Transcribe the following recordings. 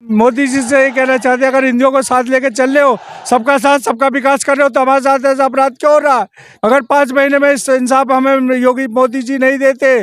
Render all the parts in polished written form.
मोदी जी से ये कहना चाहते हैं, अगर हिंदुओं को साथ लेके चल रहे हो, सबका साथ सबका विकास कर रहे हो, तो हमारे साथ ऐसा अपराध क्यों हो रहा है? अगर 5 महीने में इस इंसाफ हमें योगी मोदी जी नहीं देते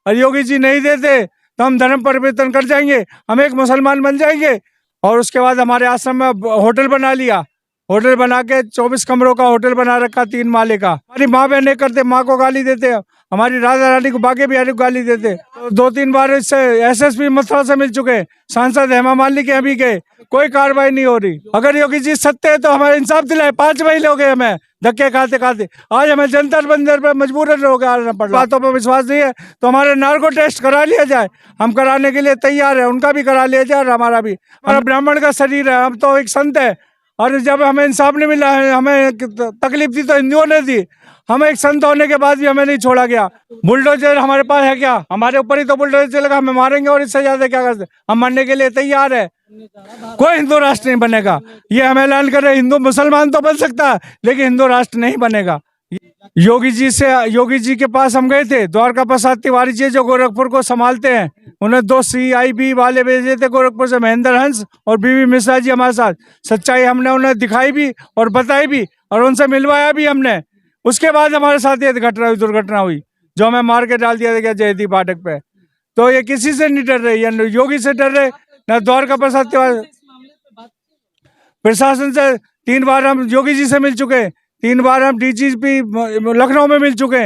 और योगी जी नहीं देते, तो हम धर्म परिवर्तन कर जाएंगे, हम एक मुसलमान बन जाएंगे। और उसके बाद हमारे आश्रम में होटल बना लिया, होटल बना के 24 कमरों का होटल बना रखा, 3 माले का। हमारी माँ बहन नहीं करते, माँ को गाली देते, हमारी राजा रानी को, बाके बिहारी को गाली देते। तो 2-3 बार इससे एसएसपी मथुरा से मिल चुके, सांसद हेमा मालिनी के यहाँ भी गए, कोई कार्रवाई नहीं हो रही। अगर योगी जी सत्य है तो हमारे इंसाफ दिलाए। 5 महीने हो गए हमें धक्के खाते खाते, आज हमें जंतर मंदिर पर मजबूरन हो गया पड़ रहा। बातों पर विश्वास नहीं है तो हमारे नार्को टेस्ट करा लिया जाए, हम कराने के लिए तैयार है, उनका भी करा लिया जाए और हमारा भी। हमारा ब्राह्मण का शरीर है, हम तो एक संत है, और जब हमें इंसाफ नहीं मिला है, हमें तकलीफ दी तो हिंदुओं ने दी, हमें एक संत होने के बाद भी हमें नहीं छोड़ा गया। बुलडोजर हमारे पास है क्या? हमारे ऊपर ही तो बुलडोजर चलेगा, हमें मारेंगे और इससे ज्यादा क्या कर सकते? हम मरने के लिए तैयार है। कोई हिंदू राष्ट्र नहीं बनेगा, ये हम ऐलान कर रहे हैं। हिंदू मुसलमान तो बन सकता है, लेकिन हिंदू राष्ट्र नहीं बनेगा। योगी जी के पास हम गए थे, द्वारका प्रसाद तिवारी जी जो गोरखपुर को संभालते हैं, उन्हें 2 CIB वाले भेजे थे गोरखपुर से, महेंद्र हंस और बीवी मिश्रा जी हमारे साथ। सच्चाई हमने उन्हें दिखाई भी और बताई भी और उनसे मिलवाया भी हमने। उसके बाद हमारे साथ ये दुर्घटना हुई, जो हमें मार के डाल दिया गया जयदीप फाटक पे। तो ये किसी से नहीं डर रहे, या योगी से डर रहे, न द्वारका प्रसाद तिवारी। प्रशासन से 3 बार हम योगी जी से मिल चुके, 3 बार हम DGP लखनऊ में मिल चुके,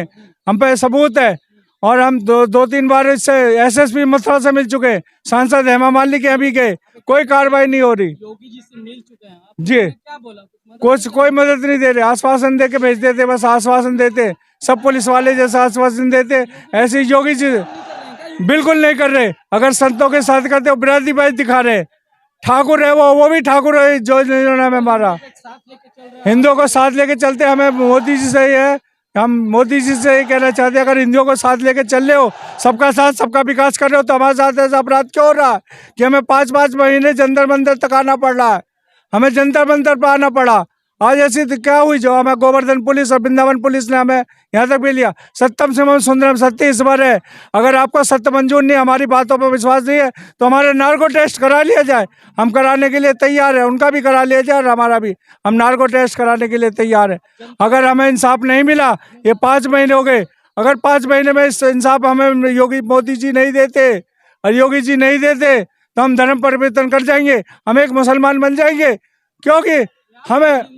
हम पे सबूत है। और हम 2-3 बार इससे SSP मथुरा से मिल चुके, सांसद हेमा मालिनी के यहाँ भी गए, कोई कार्रवाई नहीं हो रही। योगी जी से मिल चुके हैं जी, क्या बोला? कोई मदद नहीं दे रहे, आश्वासन दे के भेज देते, बस आश्वासन देते, सब पुलिस वाले जैसा आश्वासन देते, ऐसे योगी जी बिल्कुल नहीं कर रहे। अगर संतों के साथ करते, बिरादरी बात दिखा रहे। ठाकुर है वो भी ठाकुर है जो जिन्होंने हमें मारा। हिंदुओं को साथ लेके चलते, हमें मोदी जी से ही है, हम मोदी जी से ये कहना चाहते हैं, अगर हिंदुओं को साथ लेके चल रहे हो, सबका साथ सबका विकास कर रहे हो, तो हमारे साथ ऐसा अपराध क्यों हो रहा है कि हमें 5-5 महीने जंतर मंतर तक आना पड़ रहा है? हमें जंतर मंतर पर आना पड़ा। आज ऐसी क्या हुई जो हमें गोवर्धन पुलिस और वृंदावन पुलिस ने हमें यहाँ तक भी लिया। सत्यम शिवम सुंदरम सत्य ईश्वर है। अगर आपको सत्य मंजूर नहीं, हमारी बातों पर विश्वास नहीं है, तो हमारे नार्को टेस्ट करा लिया जाए, हम कराने के लिए तैयार है, उनका भी करा लिया जाए और हमारा भी। हम नार्को टेस्ट कराने के लिए तैयार है। अगर हमें इंसाफ नहीं मिला, ये 5 महीने हो गए, अगर 5 महीने में इस इंसाफ हमें मोदी जी नहीं देते और योगी जी नहीं देते, तो हम धर्म परिवर्तन कर जाएंगे, हम एक मुसलमान बन जाएंगे। क्योंकि हमें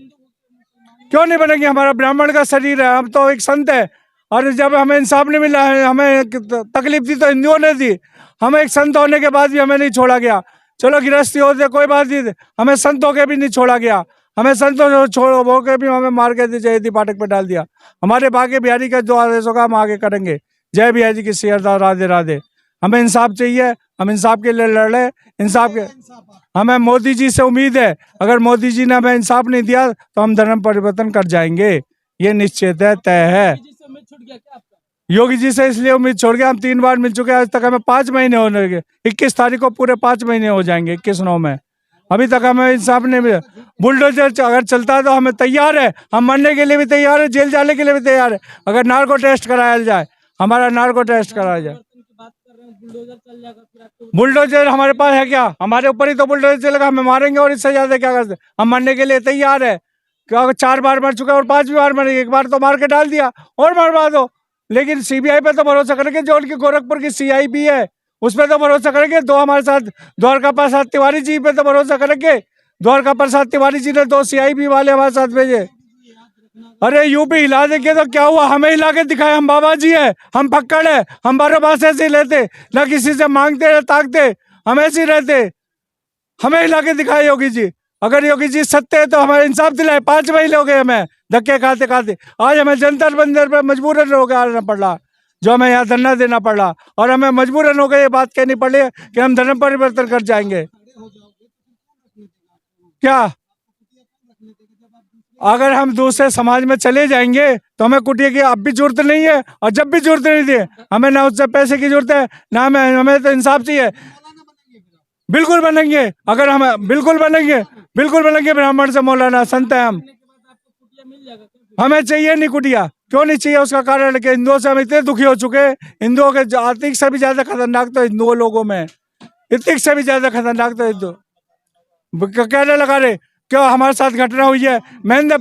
क्यों नहीं बनेंगे? हमारा ब्राह्मण का शरीर है, हम तो एक संत है, और जब हमें इंसाफ नहीं मिला है, हमें तकलीफ दी तो हिंदुओं ने दी, हमें एक संत होने के बाद भी हमें नहीं छोड़ा गया। चलो गृहस्थी होते कोई बात नहीं, हमें संत होके भी नहीं छोड़ा गया, हमें संतों छोड़ के भी हमें मार के जयदीप फाटक पे डाल दिया। हमारे बाके बिहारी का जो आदेश होगा हम आगे करेंगे। जय बिहारी जी की सियरदा, राधे राधे। हमें इंसाफ चाहिए, हम इंसाफ के लिए लड़ रहे, इंसाफ के। हमें मोदी जी से उम्मीद है, अगर मोदी जी ने हमें इंसाफ नहीं दिया तो हम धर्म परिवर्तन कर जाएंगे, ये निश्चित है, तय है। योगी जी से इसलिए उम्मीद छोड़ गया, हम 3 बार मिल चुके हैं, आज तक हमें 5 महीने होने लगे। 21 तारीख को पूरे 5 महीने हो जाएंगे, 21/9 में, अभी तक हमें इंसाफ नहीं मिला। बुलडोजर अगर चलता है तो हमें तैयार है, हम मरने के लिए भी तैयार है, जेल जाने के लिए भी तैयार है, अगर नार्को टेस्ट कराया जाए, हमारा नार्को टेस्ट कराया जाए। बुलडोजर हमारे पास है क्या? हमारे ऊपर ही तो बुलडोजर चलेगा, हमें मारेंगे और इससे ज्यादा क्या कर सकते? हम मरने के लिए तैयार है। क्या 4 बार मर चुका है और 5वीं बार मरेंगे? एक बार तो मार के डाल दिया और मरवा दो, लेकिन CBI पे तो भरोसा करेंगे, जो उनकी गोरखपुर की CIB है उस पर तो भरोसा करेंगे। 2 हमारे साथ द्वारका प्रसाद तिवारी जी पे तो भरोसा करेंगे, द्वारका प्रसाद तिवारी जी ने 2 CIB वाले हमारे साथ भेजे। अरे यूपी हिला देंगे तो क्या हुआ? हमें हिला के दिखाए, हम बाबा जी है, हम पक्कड़ है, हम बारह बास ऐसे ही लेते, ना किसी से मांगते ना ताकते, हम ऐसे ही रहते, हमें हिला के दिखाए योगी जी। अगर योगी जी सत्य है तो हमें इंसाफ दिलाए। 5 महीने हो गए हमें धक्के खाते खाते, आज हमें जंतर मंदिर पर मजबूरन होकर आना पड़ रहा, जो हमें यहाँ धरना देना पड़ रहा, और हमें मजबूरन होकर ये बात कहनी पड़ी कि हम धर्म परिवर्तन कर जाएंगे। क्या अगर हम दूसरे समाज में चले जाएंगे तो हमें कुटिया की अब भी जरूरत नहीं है, और जब भी जरूरत नहीं थी, हमें ना उससे पैसे की जरूरत है ना हमें तो इंसाफ चाहिए। बिल्कुल बनेंगे, अगर हम बिल्कुल बनेंगे ब्राह्मण से मौलाना संत है हम। हमें चाहिए नहीं कुटिया, क्यों नहीं चाहिए? उसका कारण है कि हिंदुओं से हम इतने दुखी हो चुके हैं। हिंदुओं के आर्थिक से भी ज्यादा खतरनाक तो हिंदुओं लोगों में, इतने से भी ज्यादा खतरनाक तो हिंदू। कहने लगा रहे क्यों हमारे साथ घटना हुई है। महेंद्र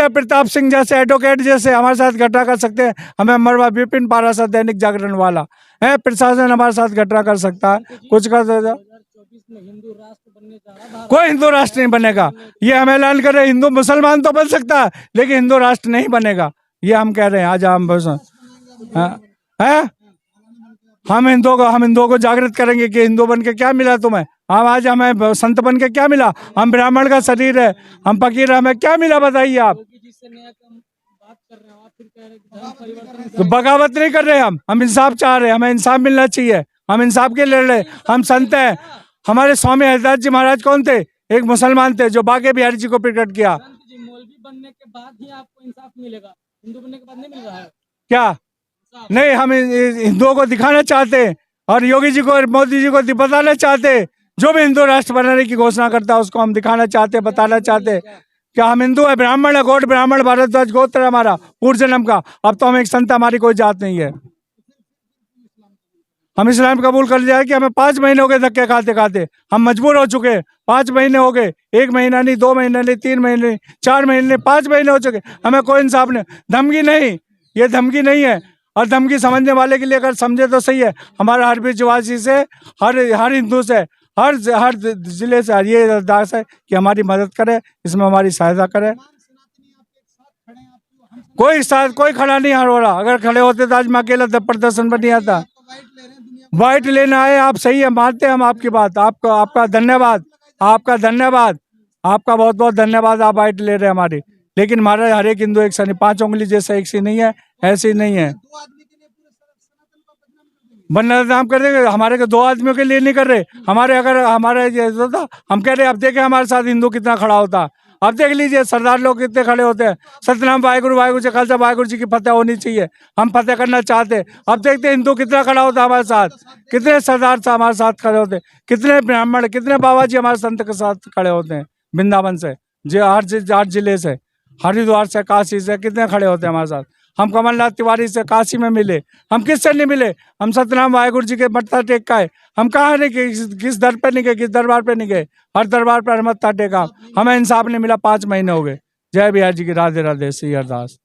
प्रताप सिंह जैसे एडवोकेट जैसे हमारे साथ घटना कर सकते हैं, हमें मरवा विपिन पाराशर दैनिक जागरण वाला है, प्रशासन हमारे साथ घटना कर सकता है, कुछ कर सकता है। कोई हिंदू राष्ट्र नहीं बनेगा, ये हम ऐलान कर रहे हैं। हिंदू मुसलमान तो बन सकता है लेकिन हिंदू राष्ट्र नहीं बनेगा, ये हम कह रहे हैं। आज हम हम हिंदुओं को जागृत करेंगे कि हिंदू बन के क्या मिला तुम्हें। हम आज हमें संत बन के क्या मिला, हम ब्राह्मण का शरीर है, हम फकीर है, हमें क्या मिला बताइए आप। तो बगावत नहीं कर रहे, हम इंसाफ चाह रहे हैं, हमें इंसाफ मिलना चाहिए, हम इंसाफ के लड़ रहे। हम संत हैं, हमारे स्वामी हरिदास जी महाराज कौन थे, एक मुसलमान थे जो बाके बिहारी जी को प्रकट किया। मौलवी बनने के बाद ही आपको इंसाफ मिलेगा, हिंदू बनने के बाद नहीं मिल रहा है क्या? नहीं, हम हिंदुओं को दिखाना चाहते हैं और योगी जी को और मोदी जी को बताना चाहते हैं। जो भी हिंदू राष्ट्र बनाने की घोषणा करता है उसको हम दिखाना चाहते हैं, बताना चाहते हैं कि हम हिंदू है, ब्राह्मण है, गौड़ ब्राह्मण भारद्वाज गोत्र है हमारा पूर्व जन्म का। अब तो हम एक संत, हमारी कोई जात नहीं है। हम इस्लाम कबूल कर लिया है कि हमें 5 महीने हो गए धक्के खाते खाते, हम मजबूर हो चुके हैं। 5 महीने हो गए, 1 महीना नहीं, 2 महीने नहीं, 3 महीने नहीं, 4 महीने नहीं, 5 महीने हो चुके, हमें कोई इंसाफ नहीं। धमकी नहीं, ये धमकी नहीं है। और धमकी समझने वाले के लिए अगर समझे तो सही है। हमारा हर बीचवासी से, हर हिंदू से, हर जिले से ये अरदास है कि हमारी मदद करे, इसमें हमारी सहायता करे। कोई खड़ा नहीं हो रहा, अगर खड़े होते तो आज मैं अकेला प्रदर्शन पर नहीं आता। वाइट लेना है आप, सही है, मानते हैं हम आपकी बात। आपका धन्यवाद, आपका धन्यवाद, आपका बहुत बहुत धन्यवाद। आप वाइट ले रहे हैं हमारी, लेकिन हमारा हर एक हिंदू एक सा नहीं, 5 उंगली जैसा एक सी नहीं है, ऐसी नहीं है। बदनाम कर रहे, हमारे को 2 आदमियों के लिए नहीं कर रहे। हमारे अगर हमारे ये था, हम कह रहे अब देखे हमारे साथ हिंदू कितना खड़ा होता। अब देख लीजिए सरदार लोग कितने खड़े होते हैं। सतनाम वाहिगुरु, वाहिगुरु से खालसा, वाहिगुरु जी की फतेह होनी चाहिए, हम फतेह करना चाहते। अब देखते हिंदू कितना खड़ा होता हमारे साथ, कितने सरदार से हमारे साथ खड़े होते, कितने ब्राह्मण, कितने बाबा जी हमारे संत के साथ खड़े होते हैं। वृंदावन से, हर जिले से, हरिद्वार से, काशी से कितने खड़े होते हैं हमारे साथ। हम कमलनाथ तिवारी से काशी में मिले, हम किससे नहीं मिले, हम सतनाम वाहिगुरु जी के मत्था टेक का है। हम कहाँ नहीं गए, किस दर पे नहीं गए, किस दरबार पे नहीं गए, हर दरबार पर मत्था टेका, हमें इंसाफ नहीं मिला। 5 महीने हो गए। जय बिहार जी की, राधे राधे, श्री अरदास।